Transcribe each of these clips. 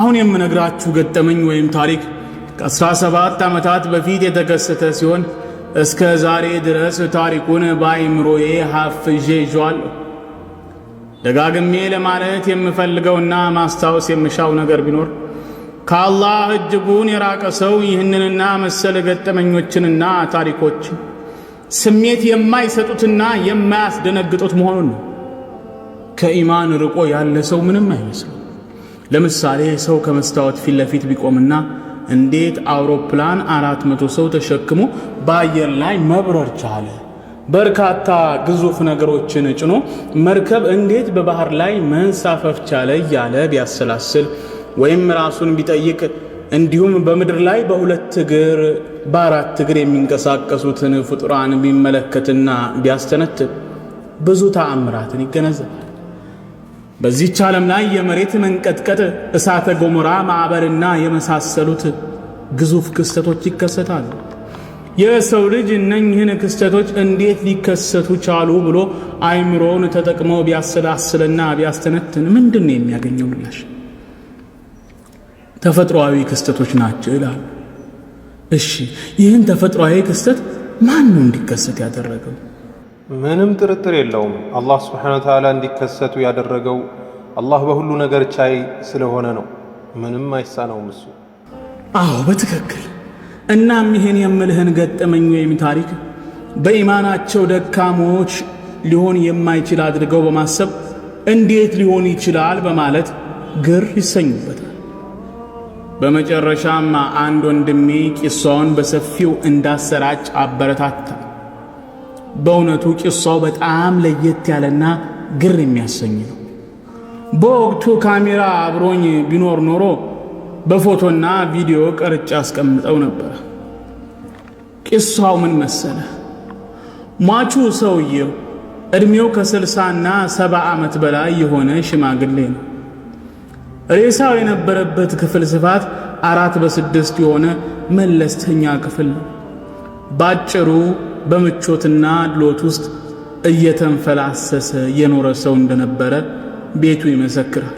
አሁን የምነግራችሁ ገጠመኝ ወይም ታሪክ ከ17 ዓመታት በፊት የተከሰተ ሲሆን እስከ ዛሬ ድረስ ታሪኩን በአይምሮዬ ሐፍዤ ይዤዋለሁ። ደጋግሜ ለማለት የምፈልገውና ማስታወስ የምሻው ነገር ቢኖር ከአላህ እጅጉን የራቀ ሰው ይህንንና መሰል ገጠመኞችንና ታሪኮችን ስሜት የማይሰጡትና የማያስደነግጡት መሆኑን ነው። ከኢማን ርቆ ያለ ሰው ምንም አይመስልም። ለምሳሌ ሰው ከመስታወት ፊት ለፊት ቢቆምና እንዴት አውሮፕላን 400 ሰው ተሸክሞ በአየር ላይ መብረር ቻለ? በርካታ ግዙፍ ነገሮችን ጭኖ መርከብ እንዴት በባህር ላይ መንሳፈፍ ቻለ? እያለ ቢያሰላስል ወይም ራሱን ቢጠይቅ እንዲሁም በምድር ላይ በሁለት እግር በአራት እግር የሚንቀሳቀሱትን ፍጡራን ቢመለከትና ቢያስተነትን ብዙ ተአምራትን ይገነዘባል። በዚህች ዓለም ላይ የመሬት መንቀጥቀጥ፣ እሳተ ገሞራ ማዕበልና የመሳሰሉት ግዙፍ ክስተቶች ይከሰታሉ። የሰው ልጅ እነኝህን ክስተቶች እንዴት ሊከሰቱ ቻሉ ብሎ አይምሮውን ተጠቅሞ ቢያሰላስልና ቢያስተነትን ምንድነው የሚያገኘው ምላሽ? ተፈጥሯዊ ክስተቶች ናቸው ይላሉ። እሺ ይህን ተፈጥሯዊ ክስተት ማን ነው እንዲከሰት ያደረገው? ምንም ጥርጥር የለውም አላህ Subhanahu Wa Ta'ala እንዲከሰቱ ያደረገው አላህ በሁሉ ነገር ቻይ ስለሆነ ነው። ምንም አይሳነውም እሱ። አዎ በትክክል። እናም ይህን የምልህን ገጠመኝ ወይም ታሪክ በኢማናቸው ደካሞች ሊሆን የማይችል አድርገው በማሰብ እንዴት ሊሆን ይችላል በማለት ግር ይሰኙበታል። በመጨረሻም አንድ ወንድሜ ቂሷውን በሰፊው እንዳሰራጭ አበረታታ። በእውነቱ ቂሷው በጣም ለየት ያለና ግር የሚያሰኝ ነው። በወቅቱ ካሜራ አብሮኝ ቢኖር ኖሮ በፎቶና ቪዲዮ ቀርጬ አስቀምጠው ነበር። ቂሷው ምን መሰለ? ሟቹ ሰውየው እድሜው ከ60ና 70 ዓመት በላይ የሆነ ሽማግሌ ነው። ሬሳው የነበረበት ክፍል ስፋት 4×6 የሆነ መለስተኛ ክፍል ነው። ባጭሩ በምቾትና ድሎት ውስጥ እየተንፈላሰሰ የኖረ ሰው እንደነበረ ቤቱ ይመሰክራል።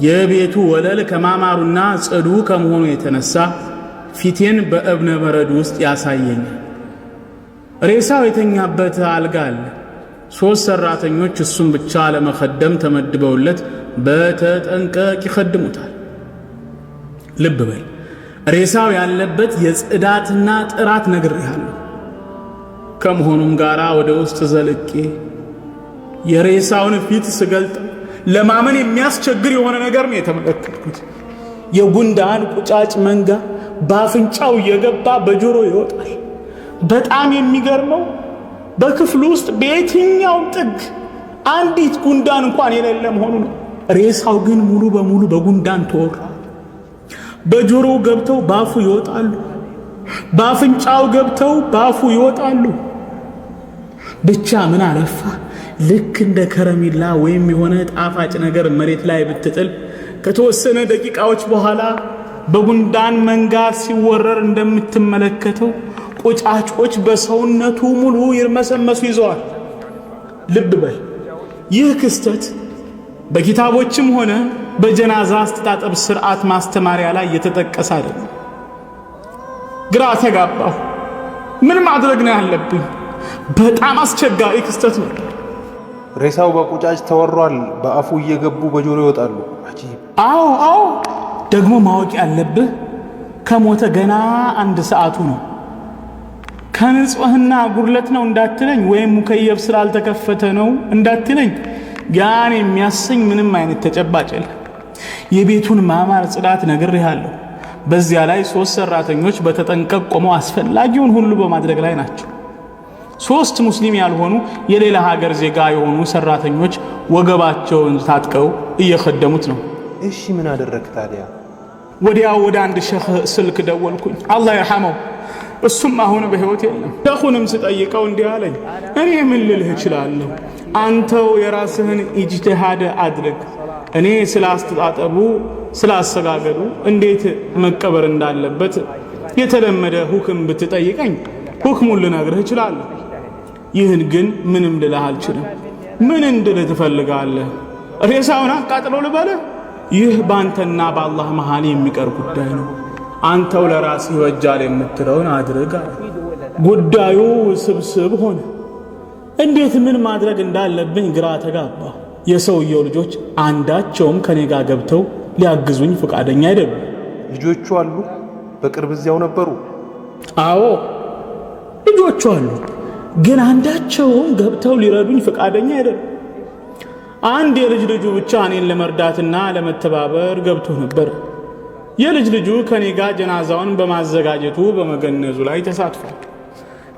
የቤቱ ወለል ከማማሩና ጽዱ ከመሆኑ የተነሳ ፊቴን በእብነ በረድ ውስጥ ያሳየኛል። ሬሳው የተኛበት አልጋ አለ። 3 ሰራተኞች እሱን ብቻ ለመخدም ተመድበውለት በተጠንቀቅ ይخدሙታል። ልብ በል፣ ሬሳው ያለበት የጽዳትና ጥራት ነግሬሃለሁ። ከመሆኑም ጋራ ወደ ውስጥ ዘልቄ የሬሳውን ፊት ስገልጥ ለማመን የሚያስቸግር የሆነ ነገር ነው የተመለከትኩት። የጉንዳን ቁጫጭ መንጋ በአፍንጫው እየገባ በጆሮ ይወጣል። በጣም የሚገርመው በክፍሉ ውስጥ በየትኛው ጥግ አንዲት ጉንዳን እንኳን የሌለ መሆኑ ነው። ሬሳው ግን ሙሉ በሙሉ በጉንዳን ተወሯል። በጆሮው ገብተው ባፉ ይወጣሉ፣ በአፍንጫው ገብተው ባፉ ይወጣሉ። ብቻ ምን አለፋ ልክ እንደ ከረሜላ ወይም የሆነ ጣፋጭ ነገር መሬት ላይ ብትጥል ከተወሰነ ደቂቃዎች በኋላ በጉንዳን መንጋ ሲወረር እንደምትመለከተው ቁጫጮች በሰውነቱ ሙሉ ይርመሰመሱ ይዘዋል። ልብ በል፣ ይህ ክስተት በኪታቦችም ሆነ በጀናዛ አስተጣጠብ ስርዓት ማስተማሪያ ላይ የተጠቀሰ አይደለም። ግራ ተጋባሁ። ምን ማድረግ ነው ያለብኝ? በጣም አስቸጋሪ ክስተት ነው። ሬሳው በቁጫጭ ተወሯል። በአፉ እየገቡ በጆሮ ይወጣሉ። አጂብ። አዎ ደግሞ ማወቅ ያለብህ ከሞተ ገና 1 ሰዓቱ ነው። ከንጽህና ጉድለት ነው እንዳትለኝ፣ ወይም ሙከየፍ ስላልተከፈተ ነው እንዳትለኝ፣ ያን የሚያሰኝ ምንም አይነት ተጨባጭ የለም። የቤቱን ማማር ጽዳት ነግሬሃለሁ። በዚያ ላይ 3 ሰራተኞች በተጠንቀቅ ቆመው አስፈላጊውን ሁሉ በማድረግ ላይ ናቸው። 3 ሙስሊም ያልሆኑ የሌላ ሀገር ዜጋ የሆኑ ሰራተኞች ወገባቸውን ታጥቀው እየخدሙት ነው። እሺ ምን አደረክ ታዲያ? ወዲያው ወደ አንድ ሼኽ ስልክ ደወልኩኝ። አላህ ይርሐመው። እሱም አሁን በህይወት የለም። ሼኹንም ስጠይቀው እንዲህ አለኝ፣ እኔ ምን ልልህ እችላለሁ? አንተው የራስህን ኢጅቲሃድ አድርግ። እኔ ስላስተጣጠቡ ስላሰጋገዱ እንዴት መቀበር እንዳለበት የተለመደ ሁክም ብትጠይቀኝ ሁክሙን ልነግርህ እችላለሁ። ይህን ግን ምንም ልልህ አልችልም። ምን እንድልህ ትፈልጋለህ? ሬሳውን አቃጥለው ልበልህ? ይህ ባንተና በአላህ መሃል የሚቀር ጉዳይ ነው። አንተው ለራስህ ይወጃል የምትለውን አድርግ አለ። ጉዳዩ ስብስብ ሆነ። እንዴት ምን ማድረግ እንዳለብኝ ግራ ተጋባሁ። የሰውየው ልጆች አንዳቸውም ከኔ ጋር ገብተው ሊያግዙኝ ፈቃደኛ አይደሉም። ልጆቹ አሉ? በቅርብ እዚያው ነበሩ? አዎ ልጆቹ አሉ፣ ግን አንዳቸውም ገብተው ሊረዱኝ ፈቃደኛ አይደሉም። አንድ የልጅ ልጁ ብቻ እኔን ለመርዳትና ለመተባበር ገብቶ ነበር። የልጅ ልጁ ከኔ ጋር ጀናዛውን በማዘጋጀቱ በመገነዙ ላይ ተሳትፏል።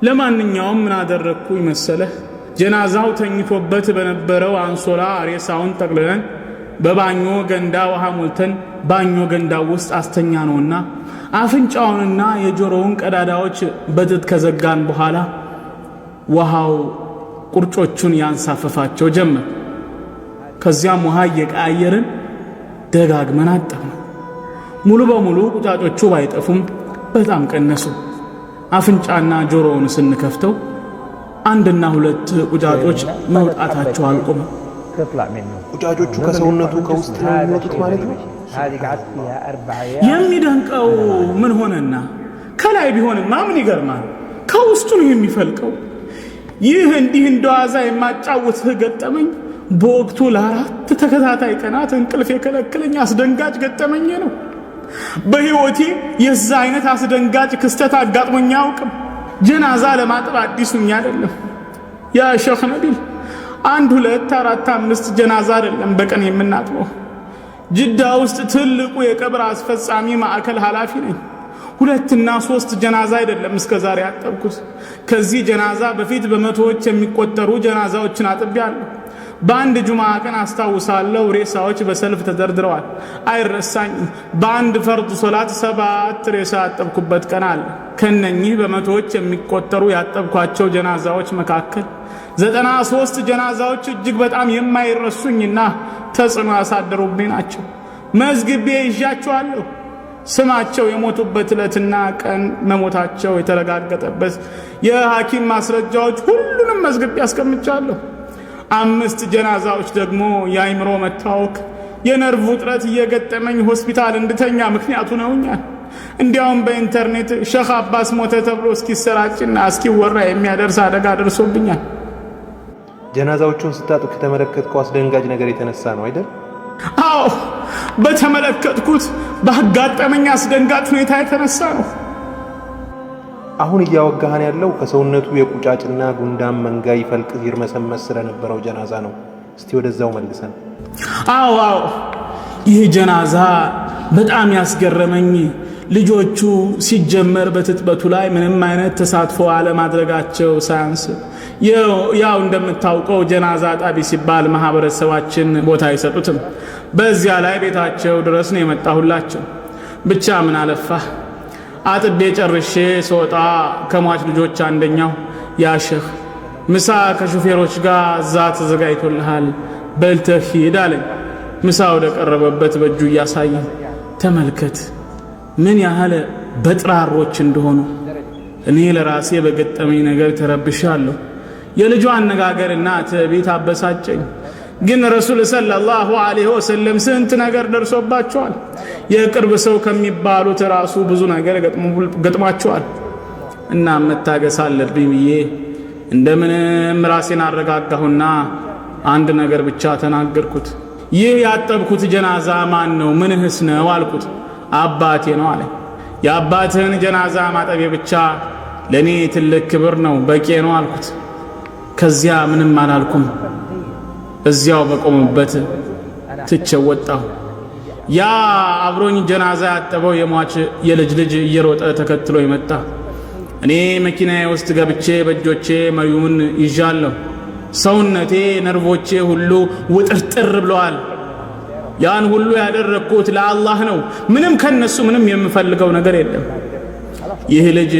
ለማንኛውም ምን አደረግኩኝ መሰለህ? ጀናዛው ተኝቶበት በነበረው አንሶላ ሬሳውን ጠቅልለን በባኞ ገንዳ ውሃ ሞልተን ባኞ ገንዳው ውስጥ አስተኛ ነውና አፍንጫውንና የጆሮውን ቀዳዳዎች በጥጥ ከዘጋን በኋላ ውሃው ቁርጮቹን ያንሳፈፋቸው ጀመር። ከዚያም ውሃ እየቀያየርን ደጋግመን አጠብነው። ሙሉ በሙሉ ቁጫጮቹ ባይጠፉም በጣም ቀነሱ። አፍንጫና ጆሮውን ስንከፍተው አንድና ሁለት ቁጫጮች መውጣታቸው አልቆመ። ቁጫጮቹ ከሰውነቱ ከውስጥ ነው የሚወጡት ማለት ነው። የሚደንቀው ምን ሆነና ከላይ ቢሆንማ ምን ይገርማል፣ ከውስጡ ነው የሚፈልቀው። ይህ እንዲህ እንደዋዛ የማጫውትህ ገጠመኝ በወቅቱ ለ4 ተከታታይ ቀናት እንቅልፍ የከለከለኝ አስደንጋጭ ገጠመኝ ነው። በህይወቴ የዛ አይነት አስደንጋጭ ክስተት አጋጥሞኝ አያውቅም። ጀናዛ ለማጠብ አዲሱኝ አይደለም። ያ ሼኽ ነቢል 1 2 4 5 ጀናዛ አይደለም በቀን የምናጥበው። ጅዳ ውስጥ ትልቁ የቀብር አስፈጻሚ ማዕከል ኃላፊ ነኝ። 2 እና 3 ጀናዛ አይደለም እስከዛሬ ያጠብኩት። ከዚህ ጀናዛ በፊት በመቶዎች የሚቆጠሩ ጀናዛዎችን አጥቤያለሁ። በአንድ ጁማ ቀን አስታውሳለሁ ሬሳዎች በሰልፍ ተደርድረዋል። አይረሳኝም። በአንድ ፈርድ ሶላት 7 ሬሳ ያጠብኩበት ቀን አለ። ከነኚህ በመቶዎች የሚቆጠሩ ያጠብኳቸው ጀናዛዎች መካከል 93 ጀናዛዎች እጅግ በጣም የማይረሱኝና ተጽዕኖ ያሳደሩብኝ ናቸው። መዝግቤ ይዣቸዋለሁ። ስማቸው የሞቱበት ዕለትና ቀን፣ መሞታቸው የተረጋገጠበት የሐኪም ማስረጃዎች ሁሉንም መዝግቤ አስቀምጫለሁ። 5 ጀናዛዎች ደግሞ የአይምሮ መታወክ፣ የነርቭ ውጥረት እየገጠመኝ ሆስፒታል እንድተኛ ምክንያቱ ነውኛል። እንዲያውም በኢንተርኔት ሼኽ አባስ ሞተ ተብሎ እስኪሰራጭና እስኪወራ የሚያደርስ አደጋ ደርሶብኛል። ጀናዛዎቹን ስታጥብ ከተመለከትከው አስደንጋጭ ነገር የተነሳ ነው አይደል? አዎ፣ በተመለከትኩት ባጋጠመኝ አስደንጋጭ ሁኔታ የተነሳ ነው። አሁን እያወጋህን ያለው ከሰውነቱ የቁጫጭና ጉንዳን መንጋ ይፈልቅ ይርመሰመስ ስለነበረው ጀናዛ ነው። እስቲ ወደዛው መልሰን። አዎ፣ ይህ ጀናዛ በጣም ያስገረመኝ ልጆቹ ሲጀመር በትጥበቱ ላይ ምንም አይነት ተሳትፎ አለማድረጋቸው ሳያንስ፣ ያው እንደምታውቀው ጀናዛ ጣቢ ሲባል ማህበረሰባችን ቦታ አይሰጡትም። በዚያ ላይ ቤታቸው ድረስ ነው የመጣሁላቸው። ብቻ ምን አለፋህ አጥቤ ጨርሼ ስወጣ ከሟች ልጆች አንደኛው ያ ሼኽ ምሳ ከሹፌሮች ጋር እዛ ተዘጋጅቶልሃል በልተህ ሂድ አለኝ። ምሳ ወደ ቀረበበት በእጁ እያሳየኝ ተመልከት ምን ያህል በጥራሮች እንደሆኑ። እኔ ለራሴ በገጠመኝ ነገር ተረብሻለሁ። የልጇ አነጋገርና ትዕቢት አበሳጨኝ። ግን ረሱል ሰለላሁ ዐለይሂ ወሰለም ስንት ነገር ደርሶባቸዋል። የቅርብ ሰው ከሚባሉት ራሱ ብዙ ነገር ገጥሟቸዋል። እና መታገስ አለብኝ ብዬ እንደምንም ራሴን አረጋጋሁና አንድ ነገር ብቻ ተናገርኩት። ይህ ያጠብኩት ጀናዛ ማን ነው? ምንህስ ነው አልኩት። አባቴ ነው አለኝ። የአባትህን ጀናዛ ማጠቤ ብቻ ለኔ ትልቅ ክብር ነው፣ በቂ ነው አልኩት። ከዚያ ምንም አላልኩም። እዚያው በቆምበት ትቼው ወጣሁ። ያ አብሮኝ ጀናዛ ያጠበው የሟች የልጅ ልጅ እየሮጠ ተከትሎ ይመጣ። እኔ መኪናዬ ውስጥ ገብቼ በእጆቼ መሪውን ይዣለሁ። ሰውነቴ ነርቮቼ ሁሉ ውጥርጥር ብለዋል። ያን ሁሉ ያደረኩት ለአላህ ነው። ምንም ከነሱ ምንም የምፈልገው ነገር የለም። ይህ ልጅ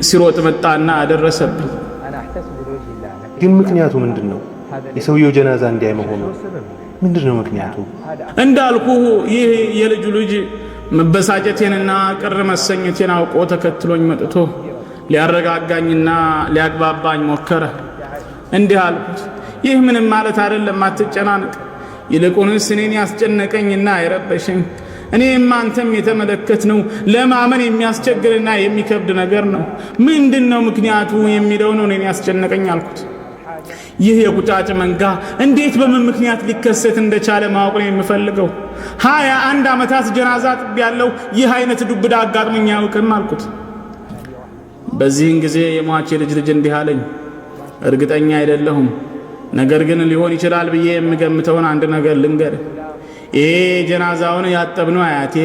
ሲሮጥ መጣና አደረሰብኝ። ግን ምክንያቱ ምንድነው? የሰውየው ጀናዛ እንዲያይ መሆኑ ምንድነው ምክንያቱ? እንዳልኩ ይህ የልጁ ልጅ መበሳጨቴንና ቅር መሰኘቴን አውቆ ተከትሎኝ መጥቶ ሊያረጋጋኝና ሊያግባባኝ ሞከረ። እንዲህ አልኩት፣ ይህ ምንም ማለት አይደለም፣ አትጨናነቅ። ይልቁንስ እኔን ያስጨነቀኝና የረበሸኝ እኔም አንተም የተመለከትነው ለማመን የሚያስቸግርና የሚከብድ ነገር ነው። ምንድነው ምክንያቱ የሚለው ነው እኔን ያስጨነቀኝ አልኩት። ይህ የቁጫጭ መንጋ እንዴት በምን ምክንያት ሊከሰት እንደቻለ ማወቅ ነው የምፈልገው። 21 ዓመታት ጀናዛ ጥቤያለሁ፣ ይህ አይነት ዱብዳ አጋጥሞኝ አያውቅም አልኩት። በዚህን ጊዜ የሟች ልጅ እንዲህ አለኝ፣ እርግጠኛ አይደለሁም፣ ነገር ግን ሊሆን ይችላል ብዬ የምገምተውን አንድ ነገር ልንገር። ይሄ ጀናዛውን ያጠብነው አያቴ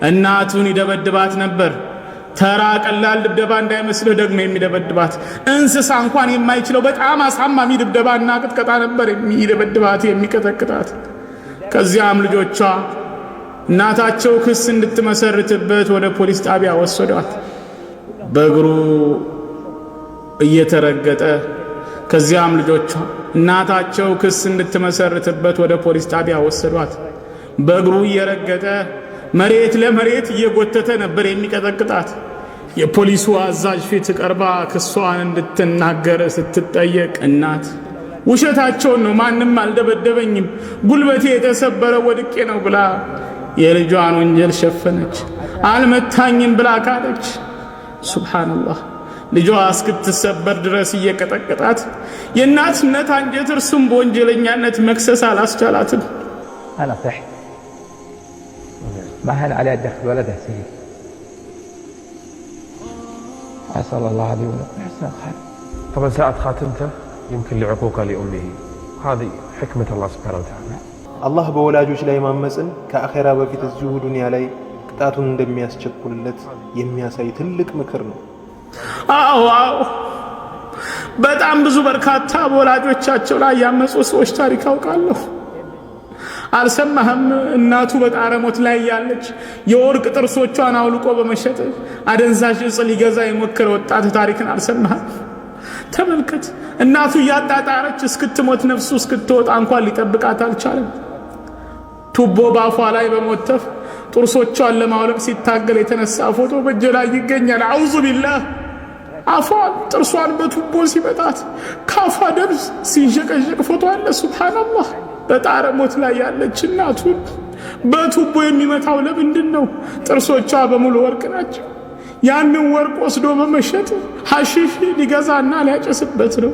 እናቱን ይደበድባት ነበር። ተራ ቀላል ድብደባ እንዳይመስልህ ደግሞ የሚደበድባት እንስሳ እንኳን የማይችለው በጣም አሳማሚ ድብደባና ቅጥቀጣ ነበር የሚደበድባት የሚቀጠቅጣት። ከዚያም ልጆቿ እናታቸው ክስ እንድትመሰርትበት ወደ ፖሊስ ጣቢያ ወሰዷት። በእግሩ እየተረገጠ ከዚያም ልጆቿ እናታቸው ክስ እንድትመሰርትበት ወደ ፖሊስ ጣቢያ ወሰዷት። በእግሩ እየረገጠ መሬት ለመሬት እየጎተተ ነበር የሚቀጠቅጣት። የፖሊሱ አዛዥ ፊት ቀርባ ክሷን እንድትናገር ስትጠየቅ እናት ውሸታቸውን ነው፣ ማንም አልደበደበኝም፣ ጉልበቴ የተሰበረ ወድቄ ነው ብላ የልጇን ወንጀል ሸፈነች። አልመታኝም ብላ ካለች። ሱብሃንአላህ። ልጇ እስክትሰበር ድረስ እየቀጠቀጣት የእናትነት አንጀት እርሱም በወንጀለኛነት መክሰስ አላስቻላትም። أنا صحت ما هل عليه الدخل ولده سيد. أسأل الله لي ولكم حسن الخاتمة. طبعا ساعة خاتمته يمكن لعقوقه لأمه، هذه حكمة الله سبحانه وتعالى. الله በወላጆች ላይ ማመጽን ከአኺራ በፊት እዚሁ ዱንያ ላይ ቅጣቱን እንደሚያስቸኩልለት የሚያሳይ ትልቅ ምክር ነው። አዎ በጣም ብዙ በርካታ በወላጆቻቸው ላይ ያመጹ ሰዎች ታሪክ አውቃለሁ። አልሰማህም? እናቱ በጣረሞት ላይ ያለች የወርቅ ጥርሶቿን አውልቆ በመሸጥ አደንዛዥ ዕፅ ሊገዛ የሞከረ ወጣት ታሪክን አልሰማህም? ተመልከት። እናቱ ያጣጣረች እስክትሞት ነፍሱ እስክትወጣ እንኳን ሊጠብቃት አልቻለም። ቱቦ ባፏ ላይ በመወተፍ ጥርሶቿን ለማውለቅ ሲታገል የተነሳ ፎቶ በእጄ ላይ ይገኛል። አውዙ ቢላህ። አፏን ጥርሷን በቱቦ ሲመጣት ካፏ ደም ሲንሸቀሸቅ ፎቶ አለ። ሱብሃንአላህ። በጣረሞት ላይ ያለች እናቱን በቱቦ የሚመታው ለምንድን ነው? ጥርሶቿ በሙሉ ወርቅ ናቸው። ያንን ወርቅ ወስዶ በመሸጥ ሐሺሽ ሊገዛና ሊያጨስበት ነው።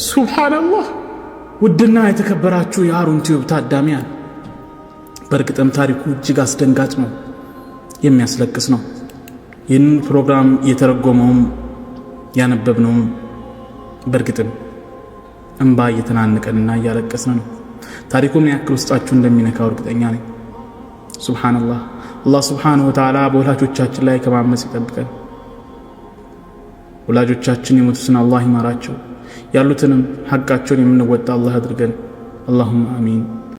ሱብሃንአላህ። ውድና የተከበራችሁ የሃሩን ቲዩብ ታዳሚያን፣ በእርግጥም ታሪኩ እጅግ አስደንጋጭ ነው፣ የሚያስለቅስ ነው። ይህን ፕሮግራም የተረጎመውም ያነበብነውም በእርግጥም እንባ እየተናነቀንና እያለቀስን ነው። ታሪኩ ምን ያክል ውስጣችሁ እንደሚነካው እርግጠኛ ነኝ። ሱብሃንአላህ። አላህ ሱብሓነሁ ወተዓላ በወላጆቻችን ላይ ከማመጽ ይጠብቀን። ወላጆቻችን የሞቱትን አላህ ይማራቸው፣ ያሉትንም ሐቃቸውን የምንወጣ አላህ አድርገን። አላሁመ አሚን።